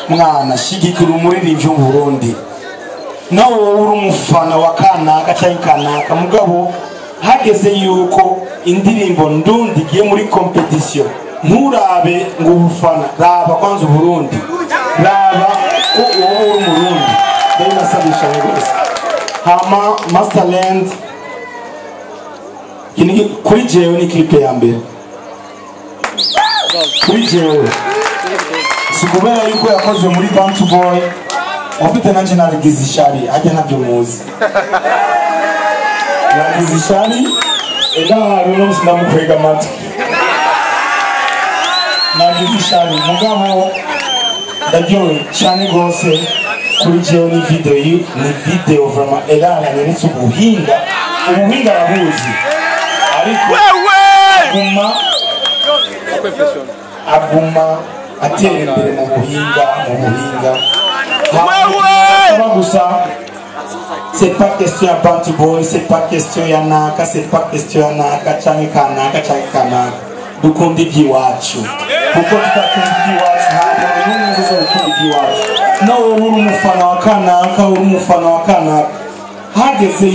mwana shigikira umuririmbyi w'Uburundi nawe uri umufana wa kanaka cyangwa kanaka mugabo hageze yuko indirimbo ndundi giye muri competition nturabe ngo ubufana raba kwanza Uburundi raba ko wowe uri Umurundi ndari nasabisha rwose hama Masterland kinigi kuri jewe ni clip ya mbere kuri jewe sikubera yuko yakoze muri Bantu Boy ufite nanje nagize ishari ajya nabyo muzi nagize ishari ega runo sindamukwega mata nagize ishari mugabo ndajyowe cyane gose kuri jewe ni video vraiment ega nyanitse ubuhinga arabuzi ariko aguma atera imbere mu buhinga c'est pas question ya Bantu Boy, c'est pas question ya naka, c'est pas question ya naka cyane kanaka dukunde iby'iwacu kuko tutakunda iby'iwacu ntabwo n'umwe uzokunda iby'iwacu nawe uri umufana wa kanaka hageze